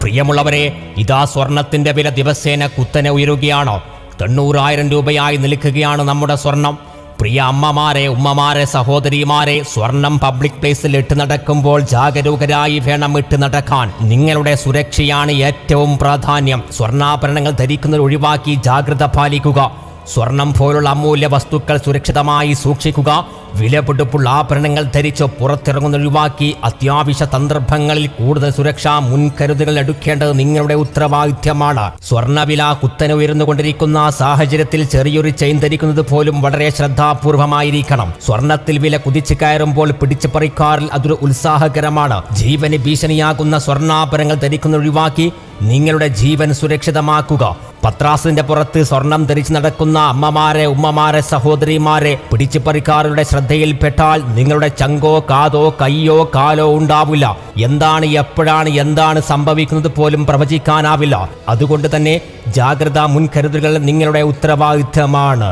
പ്രിയമുള്ളവരെ, ഇതാ സ്വർണത്തിന്റെ വില ദിവസേന കുത്തനെ ഉയരുകയാണ്. 90,000 രൂപയായി നിൽക്കുകയാണ് നമ്മുടെ സ്വർണം. പ്രിയ അമ്മമാരെ, ഉമ്മമാരെ, സഹോദരിമാരെ, സ്വർണം പബ്ലിക് പ്ലേസിൽ ഇട്ട് നടക്കുമ്പോൾ ജാഗരൂകരായി വേണം ഇട്ട് നടക്കാൻ. നിങ്ങളുടെ സുരക്ഷയാണ് ഏറ്റവും പ്രാധാന്യം. സ്വർണ്ണാഭരണങ്ങൾ ധരിക്കുന്നത് ഒഴിവാക്കി ജാഗ്രത പാലിക്കുക. സ്വർണം പോലുള്ള അമൂല്യ വസ്തുക്കൾ സുരക്ഷിതമായി സൂക്ഷിക്കുക. വിലപിടിപ്പുള്ള ആഭരണങ്ങൾ ധരിച്ച് പുറത്തിറങ്ങുന്ന ഒഴിവാക്കി അത്യാവശ്യ സന്ദർഭങ്ങളിൽ കൂടുതൽ സുരക്ഷാ മുൻകരുതലുകൾ എടുക്കേണ്ടത് നിങ്ങളുടെ ഉത്തരവാദിത്യമാണ്. സ്വർണ്ണവില കുത്തനെ ഉയർന്നുകൊണ്ടിരിക്കുന്ന സാഹചര്യത്തിൽ ചെറിയൊരു ചെയിൻ ധരിക്കുന്നത് പോലും വളരെ ശ്രദ്ധാപൂർവമായിരിക്കണം. സ്വർണത്തിൽ വില കുതിച്ചു കയറുമ്പോൾ പിടിച്ചു പറിക്കാറിൽ അതൊരു ഉത്സാഹകരമാണ്. ജീവന് ഭീഷണിയാകുന്ന സ്വർണ്ണാഭരണങ്ങൾ ധരിക്കുന്ന ഒഴിവാക്കി നിങ്ങളുടെ ജീവൻ സുരക്ഷിതമാക്കുക. പത്രാസിന്റെ പുറത്ത് സ്വർണം ധരിച്ചു നടക്കുന്ന അമ്മമാരെ, ഉമ്മമാരെ, സഹോദരിമാരെ, പിടിച്ചുപറിക്കാരുടെ ശ്രദ്ധയിൽപ്പെട്ടാൽ നിങ്ങളുടെ ചങ്കോ കാതോ കയ്യോ കാലോ ഉണ്ടാവില്ല. എന്താണ്, എപ്പോഴാണ്, എന്താണ് സംഭവിക്കുന്നത് പോലും പ്രവചിക്കാനാവില്ല. അതുകൊണ്ട് തന്നെ ജാഗ്രതാ മുൻകരുതലുകൾ നിങ്ങളുടെ ഉത്തരവാദിത്തമാണ്.